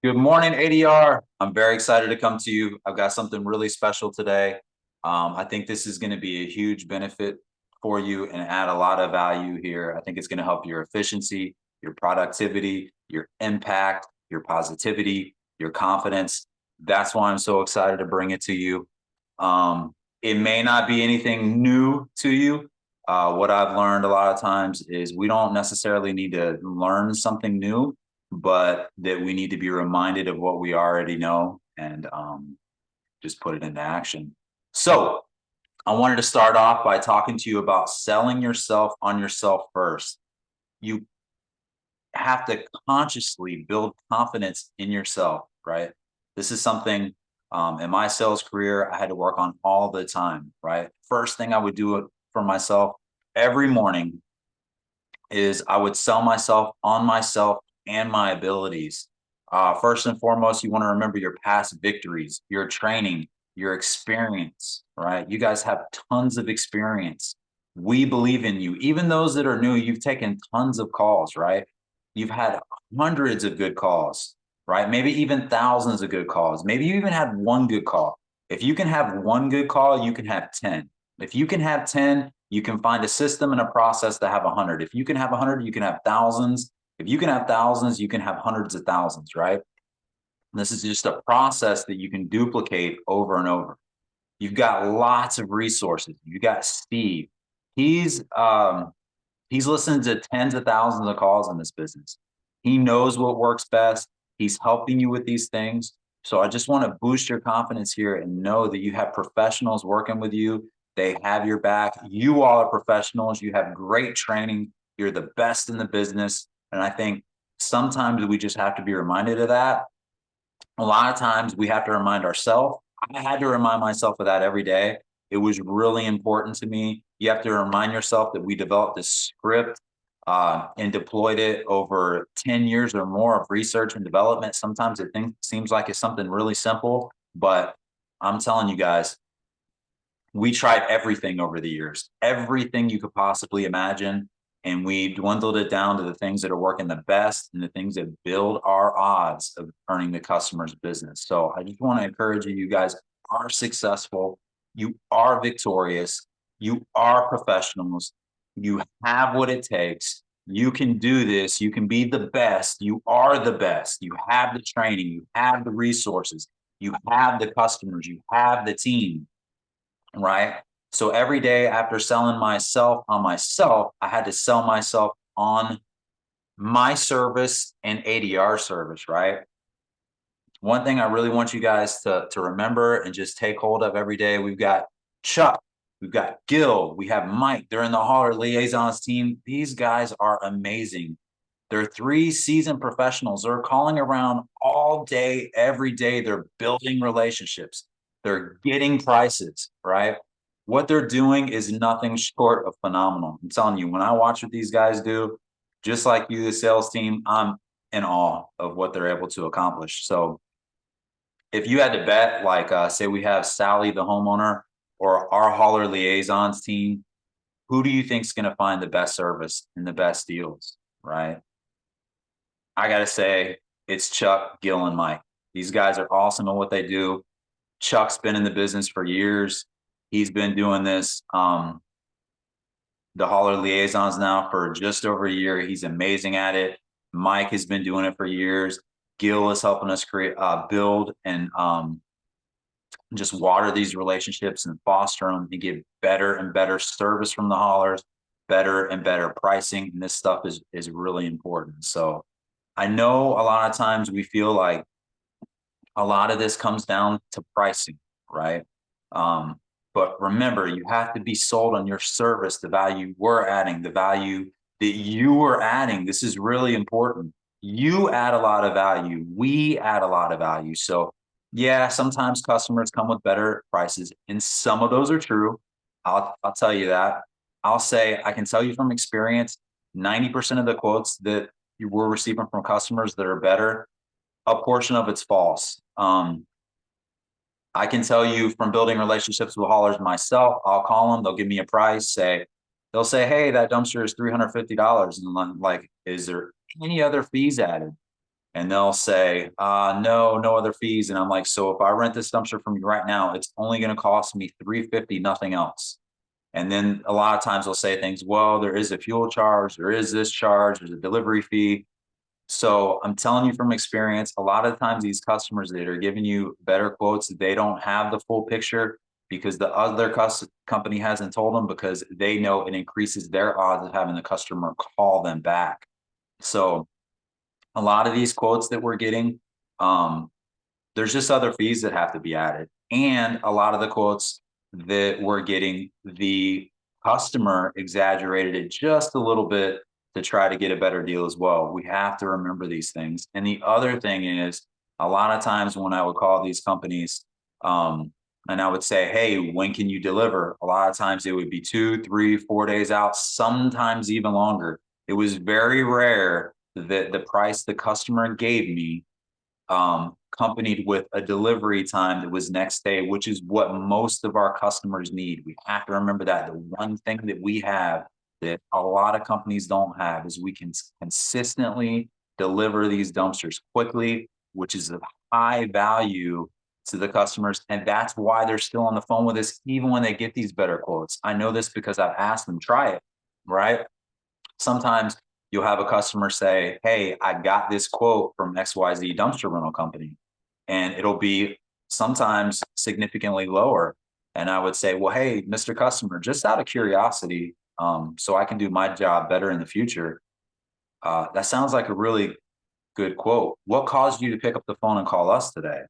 Good morning, ADR. I'm very excited to come to you. I've got something really special today. I think this is going to be a huge benefit for you and add a lot of value here. I think it's going to help your efficiency, your productivity, your impact, your positivity, your confidence. That's why I'm so excited to bring it to you. It may not be anything new to you. What I've learned a lot of times is we don't necessarily need to learn something new, but that we need to be reminded of what we already know and just put it into action. So I wanted to start off by talking to you about selling yourself on yourself first. You have to consciously build confidence in yourself, right? This is something in my sales career I had to work on all the time, right? First thing I would do it for myself every morning is I would sell myself on myself and my abilities. First and foremost, you want to remember your past victories, your training, your experience, right? You guys have tons of experience. We believe in you. Even those that are new, you've taken tons of calls, right? You've had hundreds of good calls, right? Maybe even thousands of good calls. Maybe you even had one good call. If you can have one good call, you can have 10. If you can have 10, you can find a system and a process to have 100. If you can have 100, you can have thousands. If you can have thousands, you can have hundreds of thousands, right? And this is just a process that you can duplicate over and over. You've got lots of resources. You got Steve. He's listened to tens of thousands of calls in this business. He knows what works best. He's helping you with these things. So I just want to boost your confidence here and know that you have professionals working with you. They have your back. You all are professionals. You have great training. You're the best in the business. And I think sometimes we just have to be reminded of that. A lot of times we have to remind ourselves. I had to remind myself of that every day. It was really important to me. You have to remind yourself that we developed this script and deployed it over 10 years or more of research and development. Sometimes seems like it's something really simple, but I'm telling you guys, we tried everything over the years, everything you could possibly imagine. And we dwindled it down to the things that are working the best and the things that build our odds of earning the customer's business. So I just want to encourage you, you guys are successful. You are victorious. You are professionals. You have what it takes. You can do this. You can be the best. You are the best. You have the training. You have the resources. You have the customers. You have the team, right? So every day after selling myself on myself, I had to sell myself on my service and ADR service, right? One thing I really want you guys to remember and just take hold of every day, we've got Chuck, we've got Gil, we have Mike. They're in the Holler Liaisons team. These guys are amazing. They're 3 seasoned professionals. They're calling around all day, every day. They're building relationships. They're getting prices, right? What they're doing is nothing short of phenomenal. I'm telling you, when I watch what these guys do, just like you, the sales team, I'm in awe of what they're able to accomplish. So if you had to bet, like say we have Sally, the homeowner, or our Holler Liaisons team, who do you think is going to find the best service and the best deals, right? I got to say, it's Chuck, Gil, and Mike. These guys are awesome at what they do. Chuck's been in the business for years. He's been doing this, the Holler Liaisons now for just over a year. He's amazing at it. Mike has been doing it for years. Gil is helping us build and just water these relationships and foster them and get better and better service from the haulers, better and better pricing. And this stuff is really important. So I know a lot of times we feel like a lot of this comes down to pricing, right? But remember, you have to be sold on your service, the value we're adding, the value that you are adding. This is really important. You add a lot of value. We add a lot of value. So yeah, sometimes customers come with better prices, and some of those are true. I'll tell you that. I'll say I can tell you from experience, 90% of the quotes that you were receiving from customers that are better, a portion of it's false. I can tell you from building relationships with haulers myself, I'll call them, they'll give me a price, they'll say, hey, that dumpster is $350. And I'm like, is there any other fees added? And they'll say, no, no other fees. And I'm like, so if I rent this dumpster from you right now, it's only going to cost me $350, nothing else. And then a lot of times they'll say things, well, there is a fuel charge, there is this charge, there's a delivery fee. So I'm telling you from experience, a lot of times these customers that are giving you better quotes, they don't have the full picture because the other company hasn't told them, because they know it increases their odds of having the customer call them back. So a lot of these quotes that we're getting, um, there's just other fees that have to be added. And a lot of the quotes that we're getting, the customer exaggerated it just a little bit to try to get a better deal as well. We have to remember these things. And the other thing is, a lot of times when I would call these companies, and I would say, hey, when can you deliver? A lot of times it would be 2, 3, 4 days out, sometimes even longer. It was very rare that the price the customer gave me accompanied with a delivery time that was next day, which is what most of our customers need. We have to remember that the one thing that we have that a lot of companies don't have is we can consistently deliver these dumpsters quickly, which is of high value to the customers. And that's why they're still on the phone with us, even when they get these better quotes. I know this because I've asked them, try it, right? Sometimes you'll have a customer say, hey, I got this quote from XYZ dumpster rental company, and it'll be sometimes significantly lower. And I would say, well, hey, Mr. Customer, just out of curiosity, so I can do my job better in the future, that sounds like a really good quote. What caused you to pick up the phone and call us today?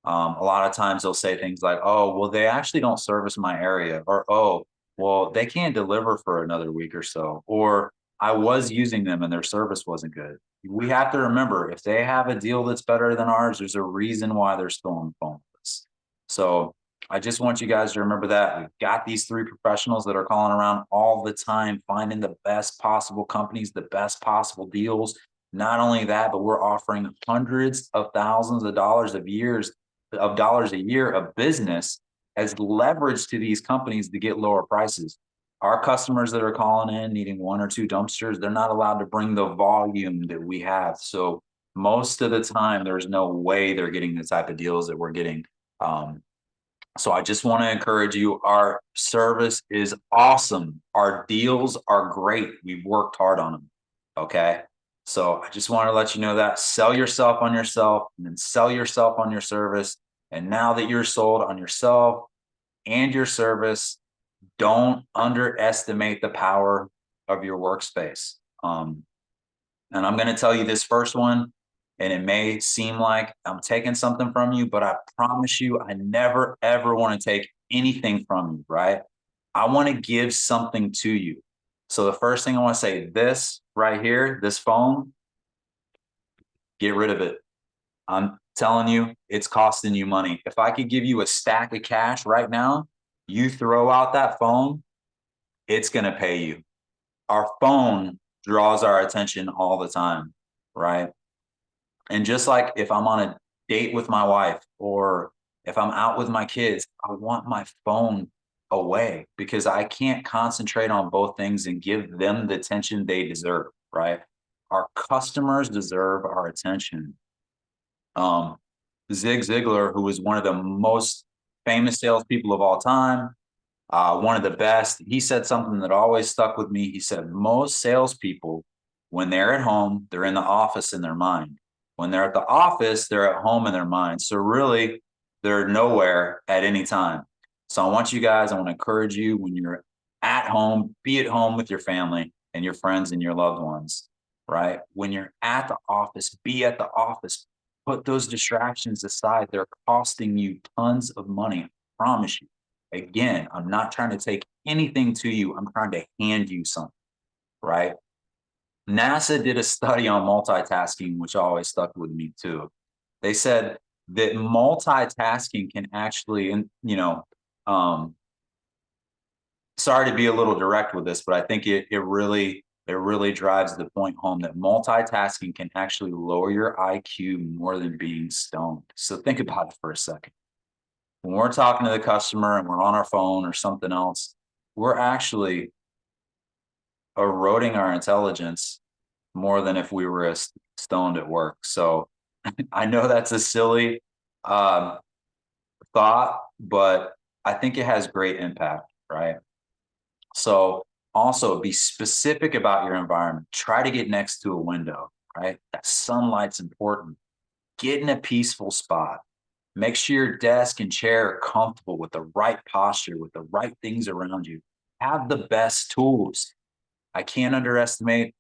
A lot of times they'll say things like, oh, well, they actually don't service my area, or, oh, well, they can't deliver for another week or so, or I was using them and their service wasn't good. We have to remember, if they have a deal that's better than ours, there's a reason why they're still on the phone with us. So I just want you guys to remember that we've got these 3 professionals that are calling around all the time, finding the best possible companies, the best possible deals. Not only that, but we're offering hundreds of thousands of dollars a year of business as leverage to these companies to get lower prices. Our customers that are calling in needing 1 or 2 dumpsters, they're not allowed to bring the volume that we have. So most of the time, there's no way they're getting the type of deals that we're getting. So I just want to encourage you. Our service is awesome. Our deals are great. We've worked hard on them. Okay. So I just want to let you know that sell yourself on yourself, and then sell yourself on your service. And now that you're sold on yourself and your service, don't underestimate the power of your workspace. And I'm going to tell you this first one, and it may seem like I'm taking something from you, but I promise you, I never, ever want to take anything from you, right? I want to give something to you. So the first thing I want to say, this right here, this phone, get rid of it. I'm telling you, it's costing you money. If I could give you a stack of cash right now, you throw out that phone, it's going to pay you. Our phone draws our attention all the time, right? And just like if I'm on a date with my wife, or if I'm out with my kids, I want my phone away because I can't concentrate on both things and give them the attention they deserve, right? Our customers deserve our attention. Zig Ziglar, who was one of the most famous salespeople of all time, one of the best, he said something that always stuck with me. He said, most salespeople, when they're at home, they're in the office in their mind. When they're at the office, they're at home in their mind. So really, they're nowhere at any time. So I want to encourage you, when you're at home, be at home with your family and your friends and your loved ones, right? When you're at the office, be at the office. Put those distractions aside. They're costing you tons of money. I promise you. Again, I'm not trying to take anything to you. I'm trying to hand you something, right? NASA did a study on multitasking, which always stuck with me too. They said that multitasking can actually, and sorry to be a little direct with this, but I think it really drives the point home that multitasking can actually lower your IQ more than being stoned. So think about it for a second. When we're talking to the customer and we're on our phone or something else, we're actually eroding our intelligence more than if we were stoned at work. So I know that's a silly um, thought, but I think it has great impact, right? So also be specific about your environment. Try to get next to a window, right? That sunlight's important. Get in a peaceful spot. Make sure your desk and chair are comfortable with the right posture, with the right things around you. Have the best tools. I can't underestimate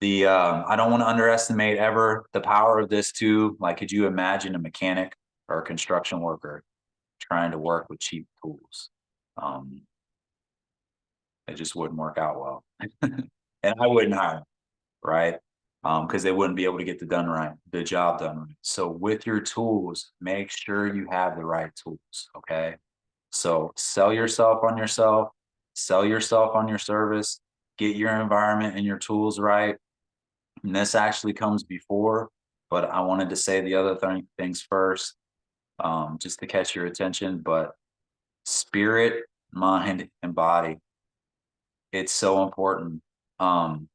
I don't want to underestimate ever the power of this too. Like, could you imagine a mechanic or a construction worker trying to work with cheap tools? Um, it just wouldn't work out well. And I wouldn't hire them, right? Because they wouldn't be able to get the job done right. So with your tools, make sure you have the right tools. Okay. So sell yourself on yourself, sell yourself on your service, get your environment and your tools right. And this actually comes before, but I wanted to say the other things first, just to catch your attention. But spirit, mind, and body, it's so important. Um,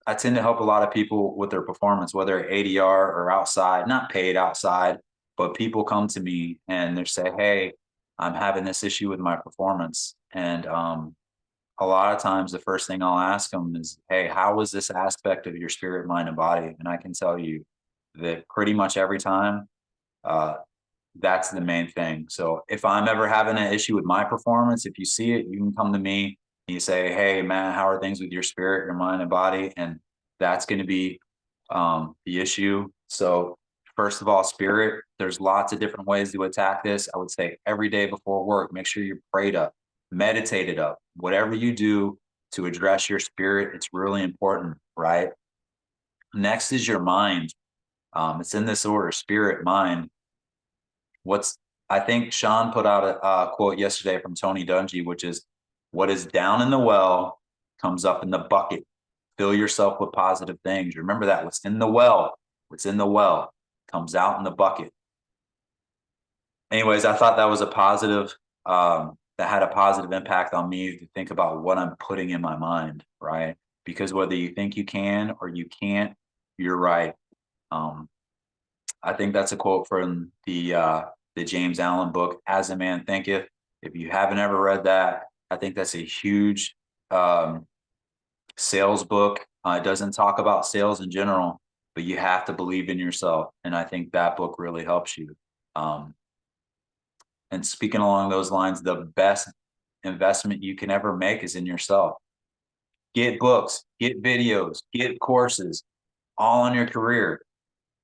I tend to help a lot of people with their performance, whether ADR or outside, not paid outside, but people come to me and they say, "Hey, I'm having this issue with my performance." And a lot of times the first thing I'll ask them is, "Hey, how was this aspect of your spirit, mind, and body?" And I can tell you that pretty much every time, uh, that's the main thing. So if I'm ever having an issue with my performance, if you see it, you can come to me and you say, "Hey, man, how are things with your spirit, your mind, and body?" And that's going to be the issue. So first of all, spirit, there's lots of different ways to attack this. I would say every day before work, make sure you're prayed up, meditated up, whatever you do to address your spirit, it's really important, right? Next is your mind. It's in this order: spirit, mind. What's I think Sean put out a quote yesterday from Tony Dungy, which is, "What is down in the well comes up in the bucket. Fill yourself with positive things." Remember that. What's in the well comes out in the bucket. Anyways, I thought that was a positive, that had a positive impact on me to think about what I'm putting in my mind, right? Because whether you think you can or you can't, you're right. Um, I think that's a quote from the James Allen book, "As a Man Thinketh." If you haven't ever read that, I think that's a huge um, sales book. It doesn't talk about sales in general, but you have to believe in yourself, and I think that book really helps you. Um, and speaking along those lines, the best investment you can ever make is in yourself. Get books, get videos, get courses, all on your career.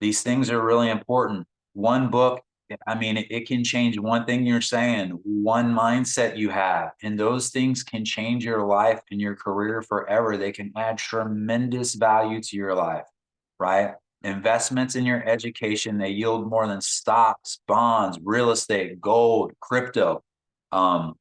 These things are really important. One book, I mean, it can change one thing you're saying, one mindset you have, and those things can change your life and your career forever. They can add tremendous value to your life, right? Investments in your education, they yield more than stocks, bonds, real estate, gold, crypto. Um,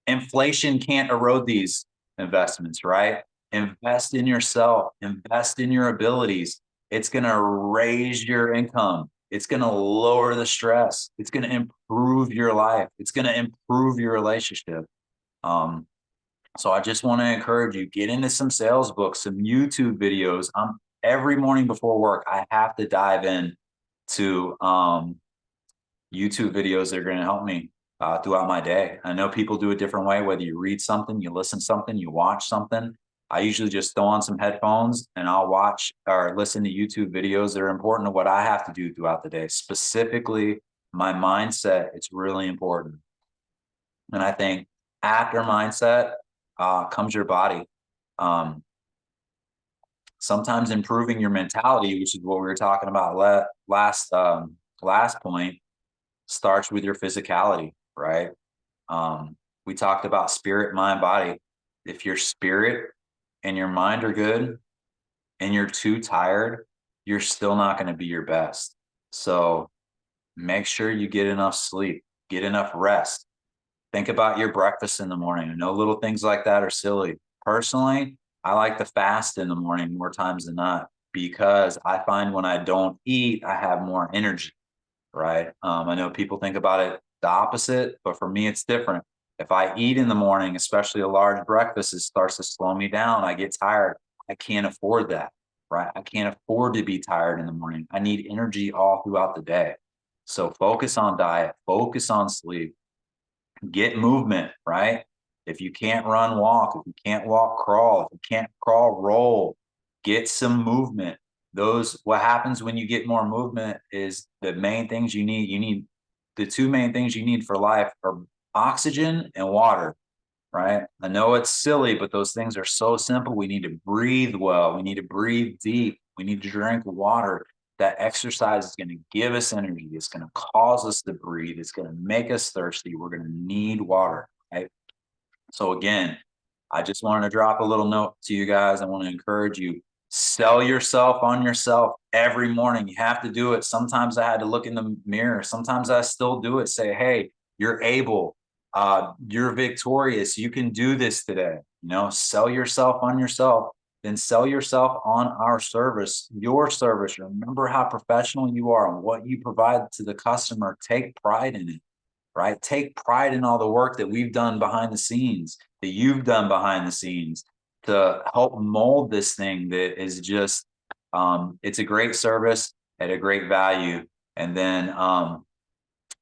Inflation can't erode these investments, right? Invest in yourself, invest in your abilities. It's going to raise your income. It's going to lower the stress. It's going to improve your life. It's going to improve your relationship. Um, so I just want to encourage you, get into some sales books, some YouTube videos. Every morning before work, I have to dive in to YouTube videos that are going to help me throughout my day. I know people do a different way, whether you read something, you listen to something, you watch something. I usually just throw on some headphones and I'll watch or listen to YouTube videos that are important to what I have to do throughout the day. Specifically, my mindset, it's really important. And I think after mindset comes your body. Um, Sometimes improving your mentality, which is what we were talking about last point, starts with your physicality, right? We talked about spirit, mind, body. If your spirit and your mind are good and you're too tired, you're still not going to be your best. So make sure you get enough sleep, get enough rest. Think about your breakfast in the morning. I know little things like that are silly. Personally, I like to fast in the morning more times than not because I find when I don't eat, I have more energy, right? I know people think about it the opposite, but for me, it's different. If I eat in the morning, especially a large breakfast, it starts to slow me down. I get tired. I can't afford that. right? I can't afford to be tired in the morning. I need energy all throughout the day. So focus on diet, focus on sleep, get movement, right? If you can't run, walk. If you can't walk, crawl. If you can't crawl, roll. Get some movement. What happens when you get more movement is the main things you need. You need the two main things you need for life are oxygen and water, right? I know it's silly, but those things are so simple. We need to breathe well. We need to breathe deep. We need to drink water. That exercise is going to give us energy. It's going to cause us to breathe. It's going to make us thirsty. We're going to need water, right? So again, I just wanted to drop a little note to you guys. I want to encourage you, sell yourself on yourself every morning. You have to do it. Sometimes I had to look in the mirror. Sometimes I still do it. Say, hey, you're able. You're victorious. You can do this today. Sell yourself on yourself, then sell yourself on our service, your service. Remember how professional you are and what you provide to the customer. Take pride in it, right? Take pride in all the work that we've done behind the scenes, that you've done behind the scenes to help mold this thing that is just, it's a great service at a great value. And then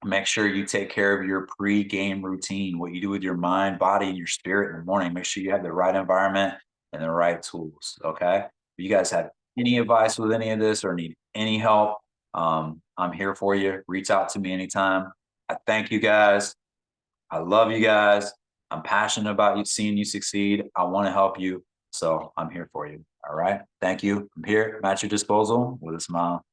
make sure you take care of your pre-game routine, what you do with your mind, body, and your spirit in the morning. Make sure you have the right environment and the right tools. Okay. If you guys have any advice with any of this or need any help, I'm here for you. Reach out to me anytime. I thank you guys. I love you guys. I'm passionate about you, seeing you succeed. I want to help you. So I'm here for you. All right. Thank you. I'm here. I'm at your disposal with a smile.